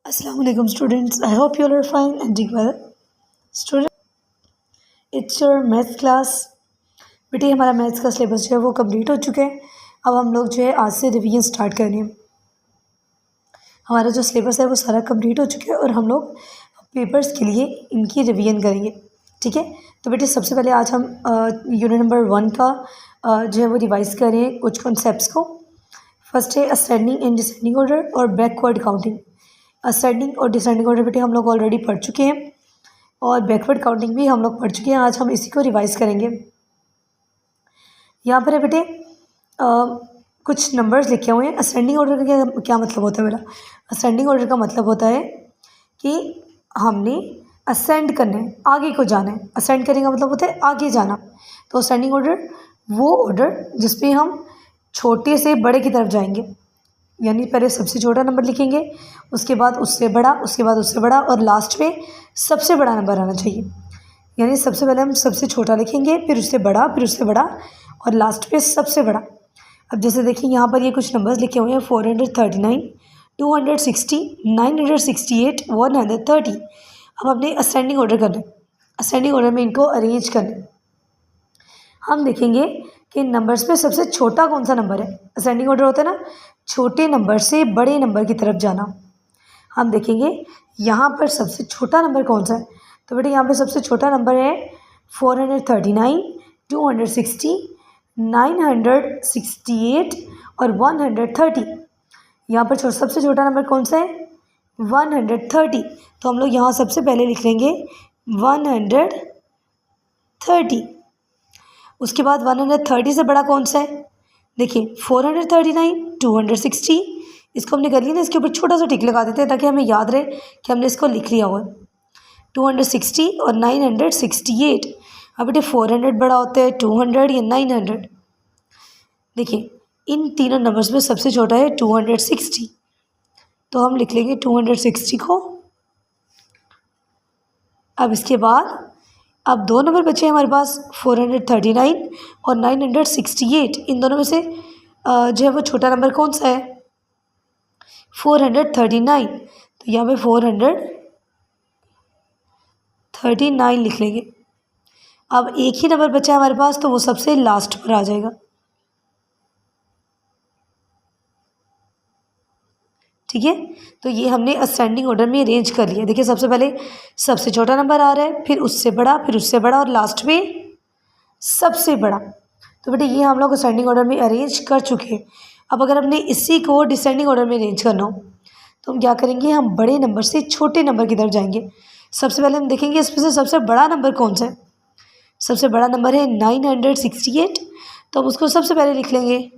Assalamu alaikum students. I hope you all are fine and doing well. Student, it's your math class. बेटे हमारा maths का syllabus जो है वो complete हो चुका है। अब हम लोग जो है आज से रिवीजन स्टार्ट करें। हमारा जो सिलेबस है वो सारा कंप्लीट हो चुका है और हम लोग पेपर्स के लिए इनकी रिवीजन करेंगे। ठीक है, तो बेटे सबसे पहले आज हम यूनिट नंबर 1 का जो है वो रिवाइज करें कुछ कॉन्सेप्ट्स को। फर्स्ट है असेंडिंग एंड डिसेंडिंग ऑर्डर और बैकवर्ड काउंटिंग। असेंडिंग और डिसेंडिंग ऑर्डर बेटे हम लोग ऑलरेडी पढ़ चुके हैं और बैकवर्ड काउंटिंग भी हम लोग पढ़ चुके हैं। आज हम इसी को रिवाइज करेंगे। यहाँ पर है बेटे कुछ नंबर्स लिखे हुए हैं। असेंडिंग ऑर्डर का क्या मतलब होता है बेटा? असेंडिंग ऑर्डर का मतलब होता है कि हमने असेंड करना है, आगे को जाना है। असेंड करने का मतलब होता है आगे जाना। तो असेंडिंग ऑर्डर वो ऑर्डर जिसमें हम छोटे से बड़े की तरफ जाएंगे, यानी पहले सबसे छोटा नंबर लिखेंगे, उसके बाद उससे बड़ा, उसके बाद उससे बड़ा और लास्ट में सबसे बड़ा नंबर आना चाहिए। यानी सबसे पहले हम सबसे छोटा लिखेंगे, फिर उससे बड़ा, फिर उससे बड़ा और लास्ट पे सबसे बड़ा। अब जैसे देखिए यहाँ पर ये कुछ नंबर्स लिखे हुए हैं 439, 260, 968, 130। अब हमने असेंडिंग ऑर्डर करना है। असेंडिंग ऑर्डर में इनको अरेंज करना है। हम देखेंगे कि नंबर्स में सबसे छोटा कौन सा नंबर है। असेंडिंग ऑर्डर होता है ना, छोटे नंबर से बड़े नंबर की तरफ जाना। हम देखेंगे यहाँ पर सबसे छोटा नंबर कौन सा है। तो बेटे यहाँ पे सबसे छोटा नंबर है 439, 260, 968 और 130। यहाँ पर सबसे छोटा नंबर कौन सा है? 130। तो हम लोग यहाँ सबसे पहले लिख लेंगे 130। उसके बाद 130 से बड़ा कौन सा है? देखिए 439, 260, इसको हमने कर लिया ना, इसके ऊपर छोटा सा टिक लगा देते हैं ताकि हमें याद रहे कि हमने इसको लिख लिया हुआ है। 260 और 968। अब बेटे 400 बड़ा होता है 200 या 900? देखिए इन तीनों नंबर्स में सबसे छोटा है 260, तो हम लिख लेंगे 260 को। अब इसके बाद अब दो नंबर बचे हैं हमारे पास 439 और 968। इन दोनों में से जो है वो छोटा नंबर कौन सा है? 439। तो यहाँ पे 439 लिख लेंगे। अब एक ही नंबर बचा है हमारे पास, तो वो सबसे लास्ट पर आ जाएगा। ठीक है, तो ये हमने असेंडिंग ऑर्डर में अरेंज कर लिया। देखिए सबसे पहले सबसे छोटा नंबर आ रहा है, फिर उससे बड़ा, फिर उससे बड़ा और लास्ट में सबसे बड़ा। तो बेटे ये हम लोग असेंडिंग ऑर्डर में अरेंज कर चुके हैं। अब अगर हमने इसी को डिसेंडिंग ऑर्डर में अरेंज करना हो तो हम क्या करेंगे? हम बड़े नंबर से छोटे नंबर की तरफ जाएंगे। सबसे पहले हम देखेंगे इसमें से सबसे बड़ा नंबर कौन सा है। सबसे बड़ा नंबर है 968, तो हम उसको सबसे पहले लिख लेंगे।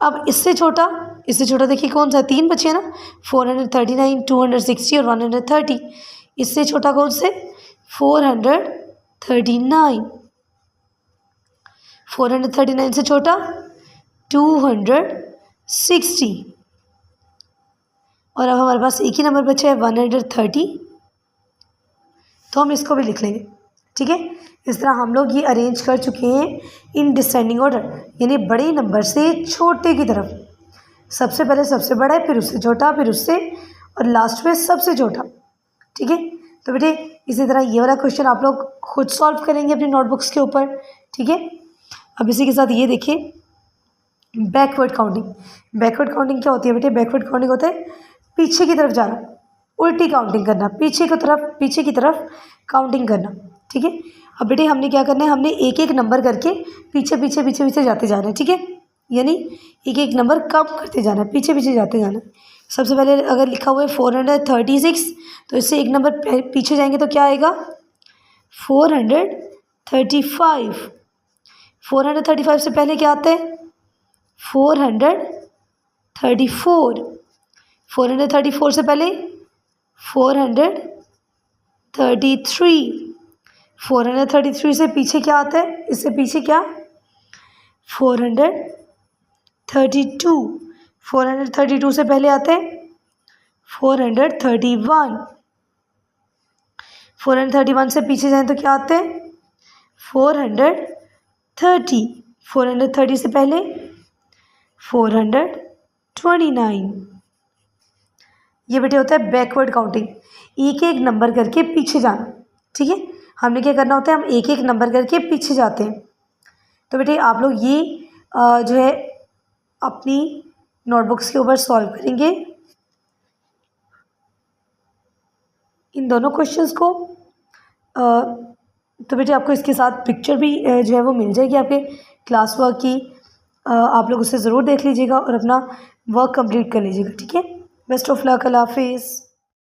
अब इससे छोटा देखिए कौन सा? 3 बचे ना, 439, 260 और 130। इससे छोटा कौन से? 439। 439 से छोटा 260। और अब हमारे पास एक ही नंबर बचा है 130, तो हम इसको भी लिख लेंगे। ठीक है, इस तरह हम लोग ये अरेंज कर चुके हैं इन डिसेंडिंग ऑर्डर, यानी बड़े नंबर से छोटे की तरफ। सबसे पहले सबसे बड़ा है, फिर उससे छोटा, फिर उससे और लास्ट में सबसे छोटा। ठीक है, तो बेटे इसी तरह ये वाला क्वेश्चन आप लोग खुद सॉल्व करेंगे अपनी नोटबुक्स के ऊपर। ठीक है, अब इसी के साथ ये देखिए बैकवर्ड काउंटिंग। बैकवर्ड काउंटिंग क्या होती है बेटे? बैकवर्ड काउंटिंग होता है पीछे की तरफ जाना, उल्टी काउंटिंग करना, पीछे की तरफ काउंटिंग करना। ठीक है, अब बेटे हमने क्या करना है? हमने एक एक नंबर करके पीछे पीछे पीछे पीछे जाते जाना है। ठीक है, यानी एक एक नंबर कम करते जाना है, पीछे पीछे जाते जाना है। सबसे पहले अगर लिखा हुआ है 436, तो इससे एक नंबर पीछे जाएंगे तो क्या आएगा? 435। 435 से पहले क्या आता है? 434। 434 से पहले 433। 433 से पीछे क्या आता है? इससे पीछे क्या? 432। 432 से पहले आता है 431। 431 से पीछे जाएं तो क्या आते हैं? 430। 430 से पहले 429। ये बेटे होता है बैकवर्ड काउंटिंग, एक एक नंबर करके पीछे जाना। ठीक है, हमने क्या करना होता है, हम एक एक नंबर करके पीछे जाते हैं। तो बेटे आप लोग ये जो है अपनी नोटबुक्स के ऊपर सॉल्व करेंगे इन दोनों क्वेश्चंस को। तो बेटे आपको इसके साथ पिक्चर भी जो है वो मिल जाएगी आपके क्लास वर्क की। आप लोग उसे ज़रूर देख लीजिएगा और अपना वर्क कंप्लीट कर लीजिएगा। ठीक है, बेस्ट ऑफ लक, अल्लाह हाफिज़।